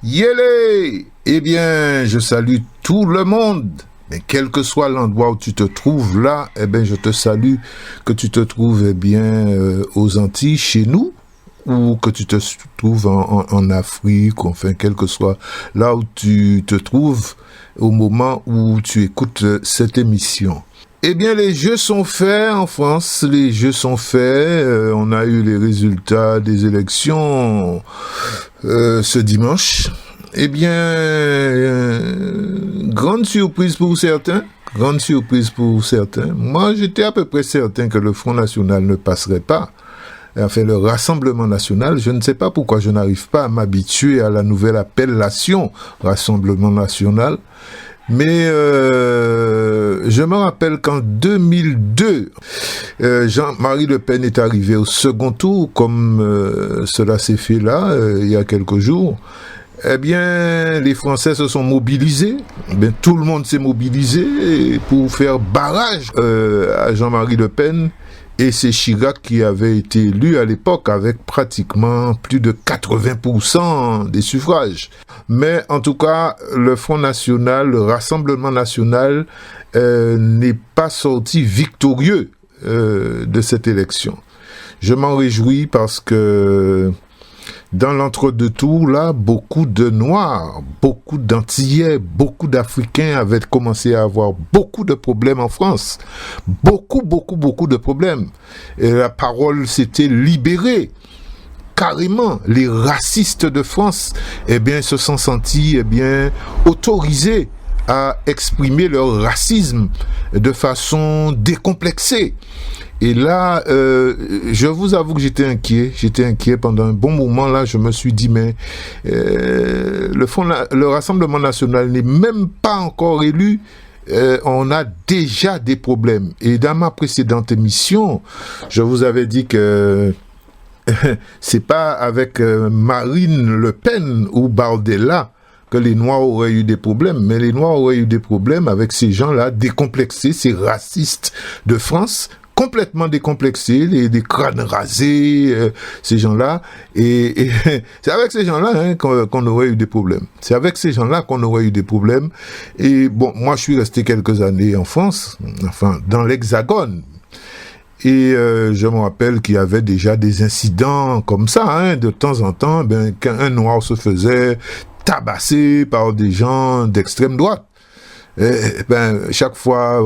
Yélé! Eh bien, je salue tout le monde. Mais quel que soit l'endroit où tu te trouves là, eh bien, je te salue, que tu te trouves, eh bien, aux Antilles, chez nous, ou que tu te trouves en Afrique, enfin, quel que soit là où tu te trouves au moment où tu écoutes cette émission. Eh bien, les jeux sont faits en France, les jeux sont faits, on a eu les résultats des élections ce dimanche. Eh bien, grande surprise pour certains, Moi, j'étais à peu près certain que le Front National ne passerait pas. Enfin, le Rassemblement National, je ne sais pas pourquoi je n'arrive pas à m'habituer à la nouvelle appellation Rassemblement National. Mais je me rappelle qu'en 2002, Jean-Marie Le Pen est arrivé au second tour, comme cela s'est fait là, il y a quelques jours. Eh bien, les Français se sont mobilisés. Eh bien, tout le monde s'est mobilisé pour faire barrage à Jean-Marie Le Pen. Et c'est Chirac qui avait été élu à l'époque avec pratiquement plus de 80% des suffrages. Mais en tout cas, le Front National, le Rassemblement National n'est pas sorti victorieux de cette élection. Je m'en réjouis parce que dans l'entre-deux tours, là, beaucoup de Noirs, beaucoup d'Antillais, beaucoup d'Africains avaient commencé à avoir beaucoup de problèmes en France. Beaucoup de problèmes. Et la parole s'était libérée. Carrément, les racistes de France, eh bien, se sont sentis, eh bien, autorisés à exprimer leur racisme de façon décomplexée. Et là, je vous avoue que j'étais inquiet pendant un bon moment. Là, je me suis dit, mais le Rassemblement National n'est même pas encore élu. On a déjà des problèmes. Et dans ma précédente émission, je vous avais dit que c'est pas avec Marine Le Pen ou Bardella que les Noirs auraient eu des problèmes, mais les Noirs auraient eu des problèmes avec ces gens-là décomplexés, ces racistes de France, complètement décomplexés, des crânes rasés, ces gens-là, et c'est avec ces gens-là qu'on aurait eu des problèmes. C'est avec ces gens-là qu'on aurait eu des problèmes. Et bon, moi je suis resté quelques années en France, enfin dans l'Hexagone. Et je me rappelle qu'il y avait déjà des incidents comme ça, de temps en temps, qu'un Noir se faisait tabasser par des gens d'extrême droite. Chaque fois,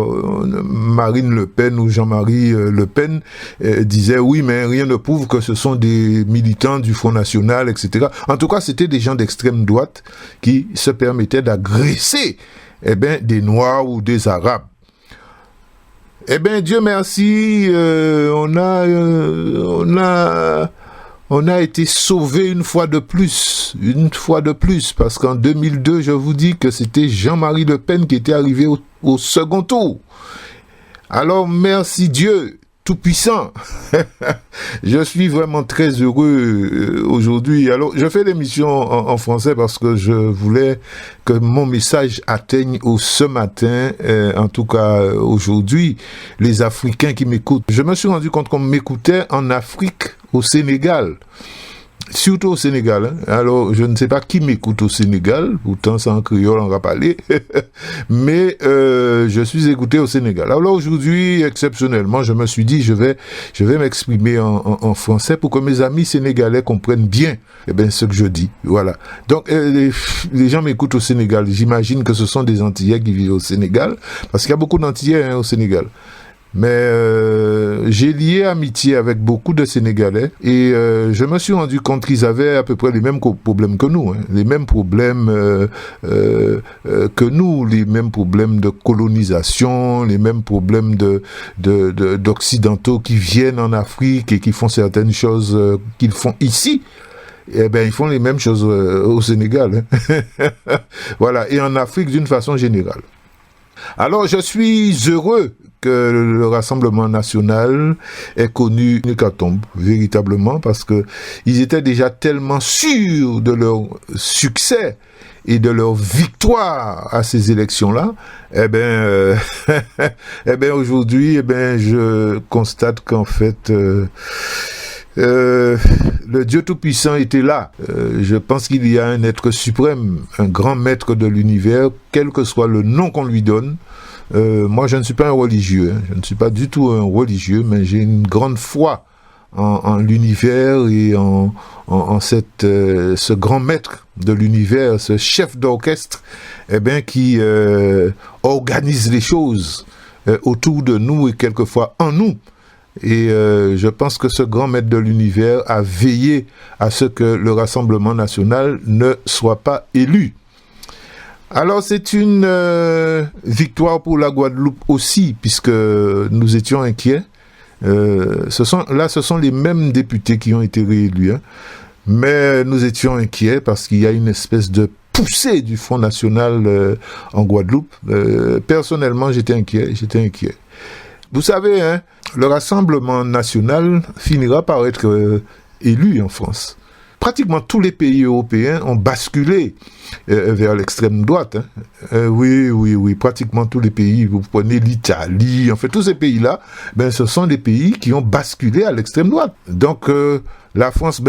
Marine Le Pen ou Jean-Marie Le Pen disaient oui, mais rien ne prouve que ce sont des militants du Front National, etc. En tout cas, c'était des gens d'extrême droite qui se permettaient d'agresser des Noirs ou des Arabes. Eh bien, Dieu merci, on a été sauvés une fois de plus, parce qu'en 2002, je vous dis que c'était Jean-Marie Le Pen qui était arrivé au second tour. Alors, merci Dieu, tout-puissant. Je suis vraiment très heureux aujourd'hui. Alors, je fais l'émission en français parce que je voulais que mon message atteigne ce matin, en tout cas aujourd'hui, les Africains qui m'écoutent. Je me suis rendu compte qu'on m'écoutait en Afrique, au Sénégal. Surtout au Sénégal. Alors, je ne sais pas qui m'écoute au Sénégal, pourtant c'est en créole, on va parler, mais je suis écouté au Sénégal. Alors aujourd'hui, exceptionnellement, je me suis dit, je vais m'exprimer en français pour que mes amis sénégalais comprennent bien ce que je dis. Voilà. Donc, les gens m'écoutent au Sénégal. J'imagine que ce sont des Antillais qui vivent au Sénégal, parce qu'il y a beaucoup d'Antillais au Sénégal. Mais j'ai lié amitié avec beaucoup de Sénégalais et je me suis rendu compte qu'ils avaient à peu près les mêmes problèmes que nous, les mêmes problèmes que nous, les mêmes problèmes de colonisation, les mêmes problèmes d'occidentaux qui viennent en Afrique et qui font certaines choses qu'ils font ici. Eh ben, ils font les mêmes choses au Sénégal. Voilà, et en Afrique d'une façon générale. Alors, je suis heureux que le Rassemblement National ait connu une hécatombe, véritablement, parce que ils étaient déjà tellement sûrs de leur succès et de leur victoire à ces élections-là. Aujourd'hui, je constate qu'en fait, le Dieu Tout-Puissant était là. Je pense qu'il y a un être suprême, un grand maître de l'univers, quel que soit le nom qu'on lui donne. Moi, je ne suis pas un religieux, hein. Je ne suis pas du tout un religieux, mais j'ai une grande foi en l'univers et en ce grand maître de l'univers, ce chef d'orchestre, eh bien, qui organise les choses autour de nous et quelquefois en nous. Et je pense que ce grand maître de l'univers a veillé à ce que le Rassemblement national ne soit pas élu. Alors c'est une victoire pour la Guadeloupe aussi, puisque nous étions inquiets. Ce sont les mêmes députés qui ont été réélus, hein. Mais nous étions inquiets parce qu'il y a une espèce de poussée du Front National en Guadeloupe. Personnellement, j'étais inquiet. Vous savez, hein, le Rassemblement National finira par être élu en France. Pratiquement tous les pays européens ont basculé vers l'extrême droite. Hein. Oui, pratiquement tous les pays. Vous prenez l'Italie, en fait, tous ces pays-là, ben, ce sont des pays qui ont basculé à l'extrême droite. Donc, la France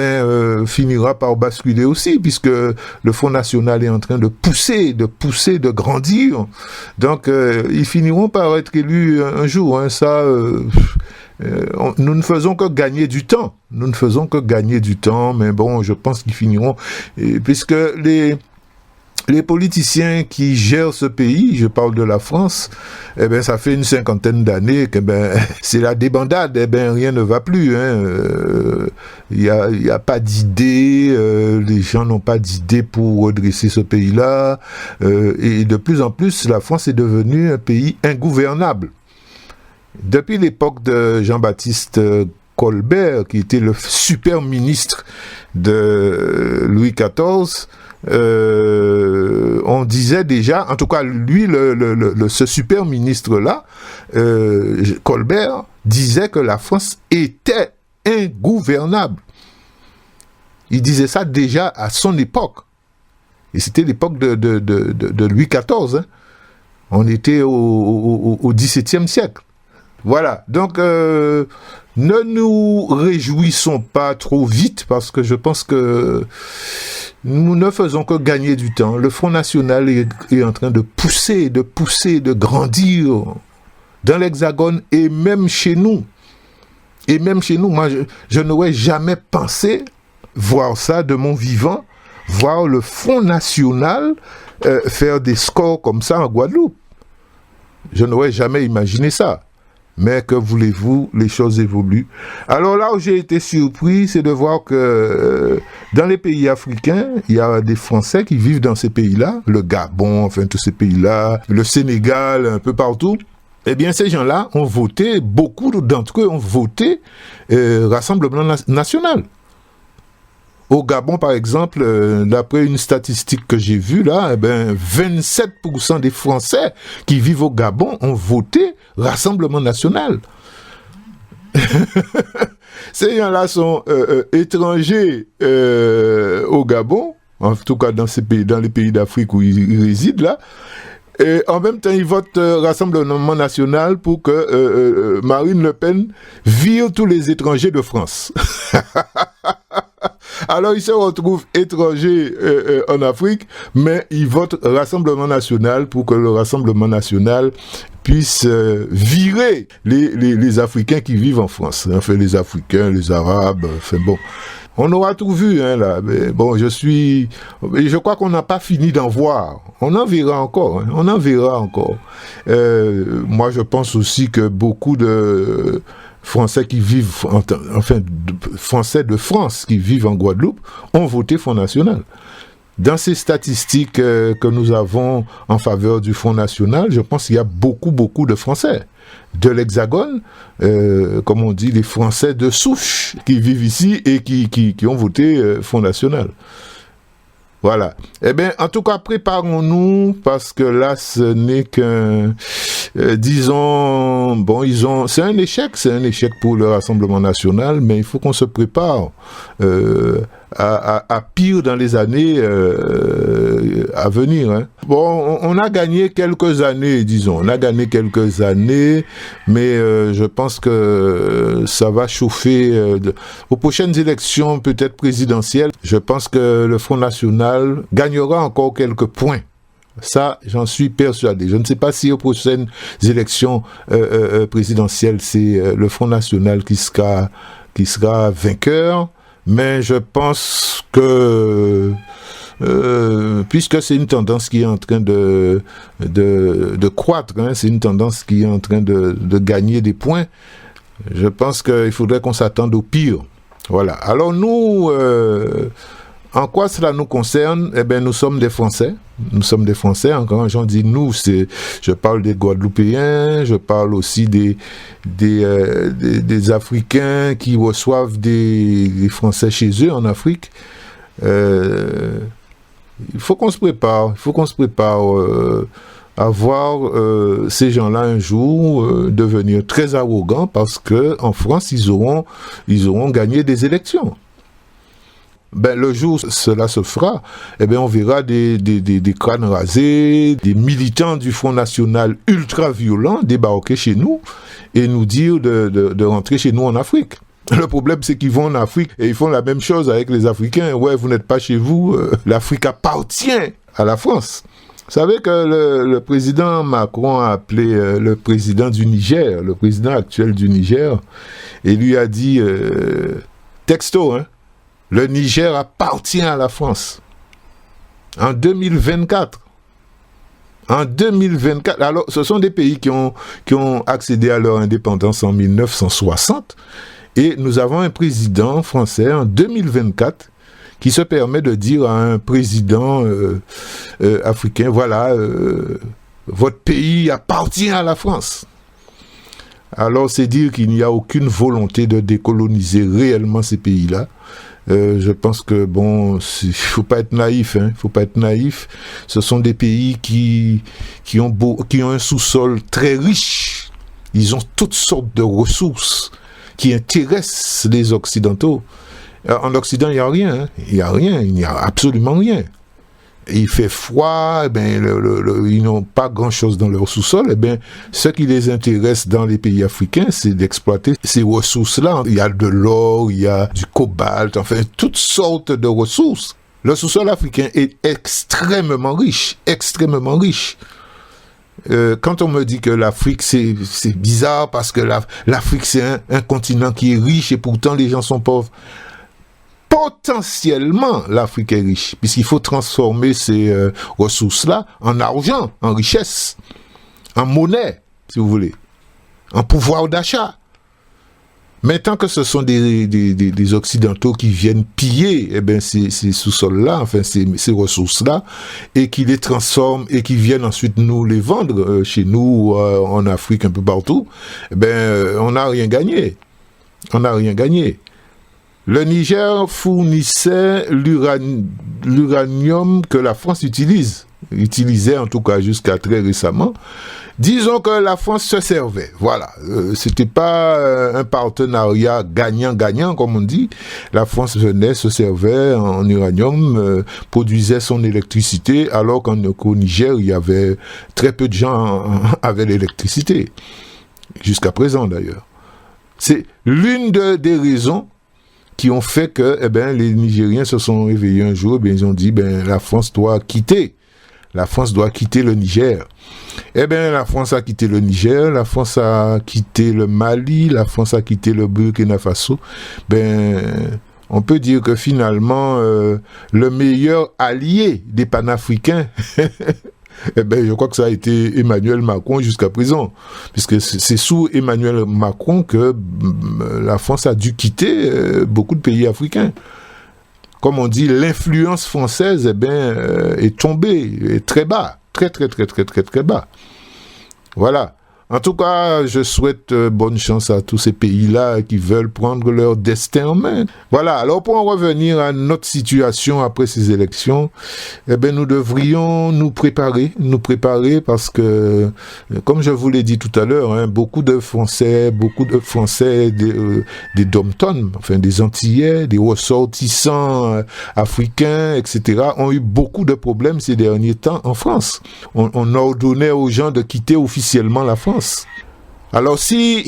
finira par basculer aussi, puisque le Front National est en train de pousser, de grandir. Donc, ils finiront par être élus un jour. Hein. Ça... nous ne faisons que gagner du temps. Mais bon, je pense qu'ils finiront, puisque les politiciens qui gèrent ce pays, je parle de la France, eh ben, ça fait une 50aine d'années que c'est la débandade, rien ne va plus, hein. Il y a pas d'idée, les gens n'ont pas d'idée pour redresser ce pays-là, et de plus en plus, la France est devenue un pays ingouvernable. Depuis l'époque de Jean-Baptiste Colbert, qui était le super ministre de Louis XIV, on disait déjà, en tout cas lui, ce super ministre-là, Colbert, disait que la France était ingouvernable. Il disait ça déjà à son époque. Et c'était l'époque de Louis XIV. Hein. On était au XVIIe siècle. Voilà, donc ne nous réjouissons pas trop vite parce que je pense que nous ne faisons que gagner du temps. Le Front National est en train de pousser, de grandir dans l'Hexagone et même chez nous. Moi, je n'aurais jamais pensé voir ça de mon vivant, voir le Front National faire des scores comme ça en Guadeloupe. Je n'aurais jamais imaginé ça. Mais que voulez-vous, les choses évoluent. Alors là où j'ai été surpris, c'est de voir que dans les pays africains, il y a des Français qui vivent dans ces pays-là, le Gabon, enfin tous ces pays-là, le Sénégal, un peu partout. Eh bien, ces gens-là ont voté, beaucoup d'entre eux ont voté Rassemblement National. Au Gabon, par exemple, d'après une statistique que j'ai vue là, 27% des Français qui vivent au Gabon ont voté Rassemblement National. Ces gens-là sont étrangers au Gabon, en tout cas dans les pays d'Afrique où ils résident là. Et en même temps, ils votent Rassemblement National pour que Marine Le Pen vire tous les étrangers de France. Alors, ils se retrouvent étrangers en Afrique, mais ils votent Rassemblement National pour que le Rassemblement National puisse virer les Africains qui vivent en France. Enfin, les Africains, les Arabes, enfin bon. On aura tout vu, hein, là. Mais bon, je crois qu'on n'a pas fini d'en voir. On en verra encore, hein. Moi, je pense aussi que beaucoup de Français qui vivent, Français de France qui vivent en Guadeloupe ont voté Front National. Dans ces statistiques que nous avons en faveur du Front National, je pense qu'il y a beaucoup de Français de l'Hexagone, comme on dit, les Français de souche qui vivent ici et qui ont voté Front National. Voilà. Eh bien, en tout cas, préparons-nous parce que là, ce n'est qu'un, c'est un échec pour le Rassemblement National, mais il faut qu'on se prépare à pire dans les années à venir. Hein. Bon, on a gagné quelques années, disons. On a gagné quelques années, mais je pense que ça va chauffer. Aux prochaines élections, peut-être présidentielles, je pense que le Front National gagnera encore quelques points. Ça, j'en suis persuadé. Je ne sais pas si aux prochaines élections présidentielles, c'est le Front National qui sera vainqueur, mais je pense que puisque c'est une tendance qui est en train de croître, hein, c'est une tendance qui est en train de gagner des points, je pense qu'il faudrait qu'on s'attende au pire. Voilà. Alors nous, en quoi cela nous concerne? Eh bien, nous sommes des Français. Nous sommes des Français. Quand j'en dis nous, je parle des Guadeloupéens, je parle aussi des Africains qui reçoivent des Français chez eux en Afrique. Il faut qu'on se prépare. Il faut qu'on se prépare à voir ces gens-là un jour devenir très arrogants parce que en France, ils auront gagné des élections. Ben, le jour où cela se fera, eh ben, on verra des crânes rasés, des militants du Front National ultra violents débarquer chez nous et nous dire de rentrer chez nous en Afrique. Le problème, c'est qu'ils vont en Afrique et ils font la même chose avec les Africains. Ouais, vous n'êtes pas chez vous, l'Afrique appartient à la France. Vous savez que le président Macron a appelé le président du Niger, le président actuel du Niger, et lui a dit, texto, hein, le Niger appartient à la France. En 2024. En 2024. Alors, ce sont des pays qui ont accédé à leur indépendance en 1960. Et nous avons un président français en 2024 qui se permet de dire à un président africain, voilà, votre pays appartient à la France. Alors, c'est dire qu'il n'y a aucune volonté de décoloniser réellement ces pays-là. Je pense que bon, il faut pas être naïf, hein. Faut pas être naïf. Ce sont des pays qui ont un sous-sol très riche. Ils ont toutes sortes de ressources qui intéressent les Occidentaux. En Occident, il n'y a rien, hein. Il n'y a rien, il n'y a absolument rien. Il fait froid, eh ben, ils n'ont pas grand-chose dans leur sous-sol. Eh ben, ce qui les intéresse dans les pays africains, c'est d'exploiter ces ressources-là. Il y a de l'or, il y a du cobalt, enfin, toutes sortes de ressources. Le sous-sol africain est extrêmement riche, extrêmement riche. Quand on me dit que l'Afrique, c'est bizarre parce que l'Afrique, c'est un continent qui est riche et pourtant les gens sont pauvres. Potentiellement, l'Afrique est riche, puisqu'il faut transformer ces ressources-là en argent, en richesse, en monnaie, si vous voulez, en pouvoir d'achat. Mais tant que ce sont des Occidentaux qui viennent piller eh ben, ces sous-sols-là, enfin ces ressources-là, et qui les transforment et qui viennent ensuite nous les vendre chez nous, en Afrique, un peu partout, eh ben, on n'a rien gagné. On n'a rien gagné. Le Niger fournissait l'uranium que la France utilisait en tout cas jusqu'à très récemment. Disons que la France se servait, voilà. C'était pas un partenariat gagnant-gagnant comme on dit. La France venait, se servait en uranium, produisait son électricité, alors qu'au Niger, il y avait très peu de gens avaient l'électricité. Jusqu'à présent d'ailleurs. C'est l'une des raisons qui ont fait que les Nigériens se sont réveillés un jour, ils ont dit la France doit quitter. La France doit quitter le Niger. La France a quitté le Niger, la France a quitté le Mali, la France a quitté le Burkina Faso. On peut dire que finalement, le meilleur allié des panafricains, je crois que ça a été Emmanuel Macron jusqu'à présent, puisque c'est sous Emmanuel Macron que la France a dû quitter beaucoup de pays africains. Comme on dit, l'influence française est tombée, est très bas, très bas. Voilà. En tout cas, je souhaite bonne chance à tous ces pays-là qui veulent prendre leur destin en main. Voilà, alors pour en revenir à notre situation après ces élections, eh bien, nous devrions nous préparer parce que, comme je vous l'ai dit tout à l'heure, hein, beaucoup de Français des dom-tom, enfin des Antillais, des ressortissants africains, etc., ont eu beaucoup de problèmes ces derniers temps en France. On ordonnait aux gens de quitter officiellement la France. Alors si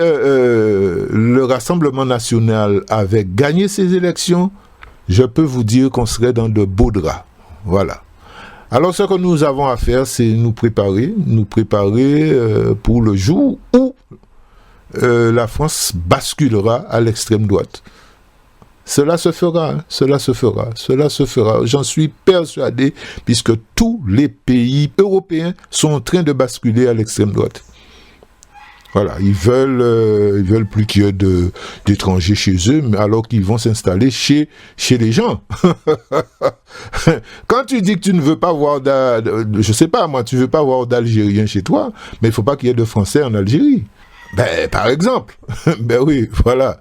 le Rassemblement national avait gagné ces élections, je peux vous dire qu'on serait dans de beaux draps. Voilà. Alors ce que nous avons à faire, c'est nous préparer pour le jour où la France basculera à l'extrême droite. Cela se fera. J'en suis persuadé, puisque tous les pays européens sont en train de basculer à l'extrême droite. Voilà, ils veulent plus qu'il y ait d'étrangers chez eux, alors qu'ils vont s'installer chez les gens. Quand tu dis que tu ne veux pas voir je sais pas, moi, tu veux pas voir d'Algériens chez toi, mais il faut pas qu'il y ait de Français en Algérie. Ben, par exemple. Ben oui, voilà.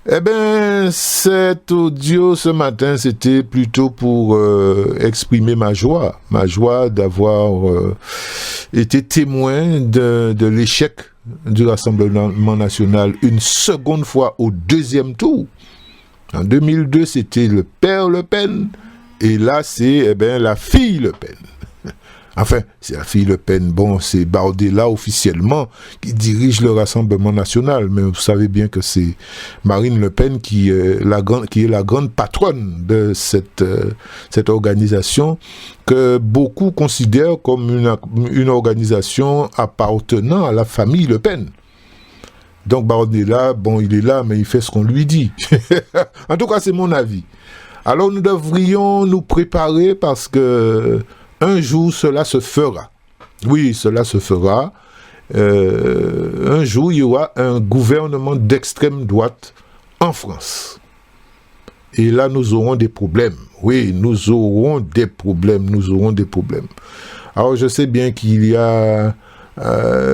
Eh bien, cet audio ce matin, c'était plutôt pour exprimer ma joie d'avoir été témoin de l'échec du Rassemblement national une seconde fois au deuxième tour. En 2002, c'était le père Le Pen, et là, c'est la fille Le Pen. Enfin, c'est la fille Le Pen. Bon, c'est Bardella officiellement qui dirige le Rassemblement national, mais vous savez bien que c'est Marine Le Pen qui est la grande patronne de cette organisation que beaucoup considèrent comme une organisation appartenant à la famille Le Pen. Donc Bardella, bon, il est là, mais il fait ce qu'on lui dit. En tout cas, c'est mon avis. Alors nous devrions nous préparer parce que un jour, cela se fera. Oui, cela se fera. Un jour, il y aura un gouvernement d'extrême droite en France. Et là, nous aurons des problèmes. Oui, nous aurons des problèmes. Alors, je sais bien qu'il y a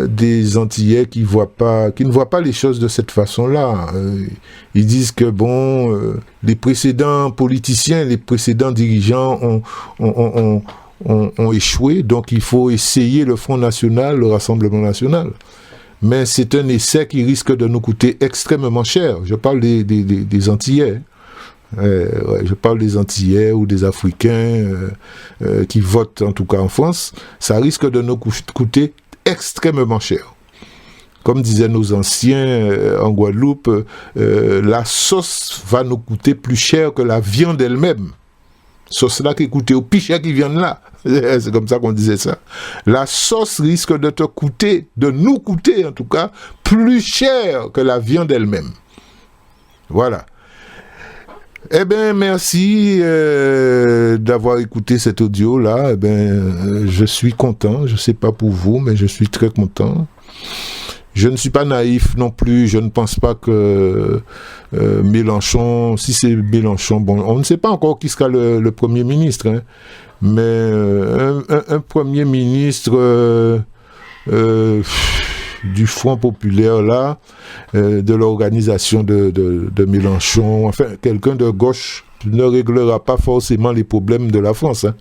des Antillais qui ne voient pas les choses de cette façon-là. Ils disent que, les précédents politiciens, les précédents dirigeants ont échoué, donc il faut essayer le Front National, le Rassemblement National. Mais c'est un essai qui risque de nous coûter extrêmement cher. Je parle des Antillais. Je parle des Antillais ou des Africains qui votent, en tout cas en France. Ça risque de nous coûter extrêmement cher. Comme disaient nos anciens en Guadeloupe, la sauce va nous coûter plus cher que la viande elle-même. Sauce là qui coûtait au pichet qui vient de là. C'est comme ça qu'on disait ça. La sauce risque de nous coûter en tout cas, plus cher que la viande elle-même. Voilà. Eh bien, merci d'avoir écouté cet audio-là. Eh bien, je suis content. Je ne sais pas pour vous, mais je suis très content. Je ne suis pas naïf non plus, je ne pense pas que Mélenchon, si c'est Mélenchon, bon, on ne sait pas encore qui sera le Premier ministre, hein, mais un Premier ministre du Front populaire là, de l'organisation de Mélenchon, enfin quelqu'un de gauche ne réglera pas forcément les problèmes de la France, hein.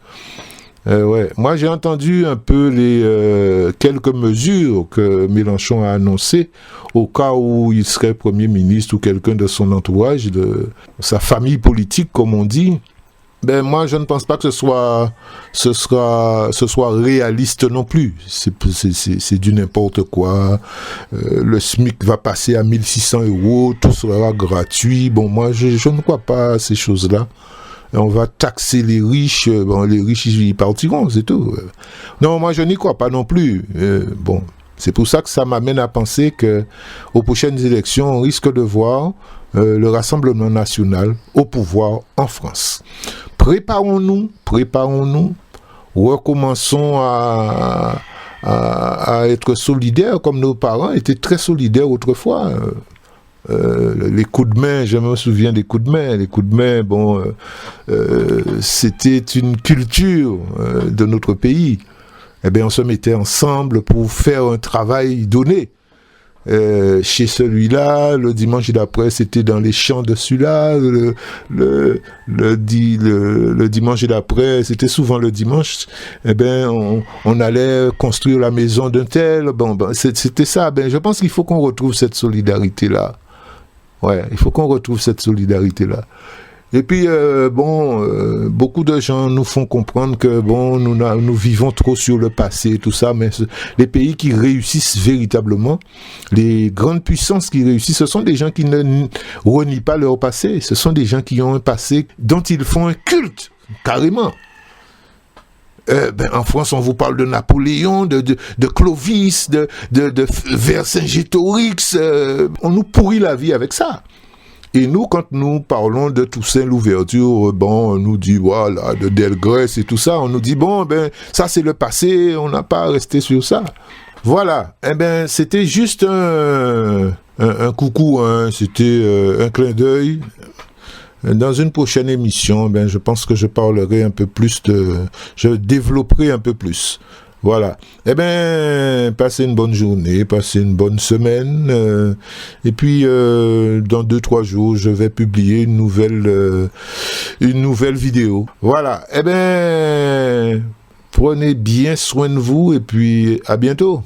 Ouais. Moi, j'ai entendu un peu les quelques mesures que Mélenchon a annoncées au cas où il serait Premier ministre ou quelqu'un de son entourage, de sa famille politique, comme on dit. Ben moi, je ne pense pas que ce soit réaliste non plus. C'est du n'importe quoi. Le SMIC va passer à 1600 €, tout sera gratuit. Bon, moi, je ne crois pas à ces choses-là. On va taxer les riches, les riches ils partiront, c'est tout. Non, moi je n'y crois pas non plus. Bon, c'est pour ça que ça m'amène à penser que aux prochaines élections, on risque de voir le Rassemblement national au pouvoir en France. Préparons-nous, recommençons à être solidaires comme nos parents étaient très solidaires autrefois. Les coups de main, je me souviens des coups de main. Les coups de main, c'était une culture de notre pays. eh bien, on se mettait ensemble pour faire un travail donné. Chez celui-là, le dimanche d'après, c'était dans les champs de celui-là, le dimanche d'après, c'était souvent le dimanche, eh ben, on allait construire la maison d'un tel, bon, c'était ça, ben, je pense qu'il faut qu'on retrouve cette solidarité-là. Ouais, il faut qu'on retrouve cette solidarité-là. Et puis, beaucoup de gens nous font comprendre que, bon, nous vivons trop sur le passé, tout ça, mais les pays qui réussissent véritablement, les grandes puissances qui réussissent, ce sont des gens qui ne renient pas leur passé, ce sont des gens qui ont un passé dont ils font un culte, carrément. En France, on vous parle de Napoléon, de Clovis, de Vercingétorix, on nous pourrit la vie avec ça. Et nous, quand nous parlons de Toussaint Louverture, bon, on nous dit, voilà, de Delgrès et tout ça, on nous dit, bon, ben, ça c'est le passé, on n'a pas à rester sur ça. Voilà, eh ben, c'était juste un coucou, hein, c'était un clin d'œil. Dans une prochaine émission, ben, je pense que je parlerai un peu plus je développerai un peu plus. Voilà. Eh ben, passez une bonne journée, passez une bonne semaine. Et puis, dans 2-3 jours, je vais publier une nouvelle vidéo. Voilà. Eh ben, prenez bien soin de vous et puis à bientôt.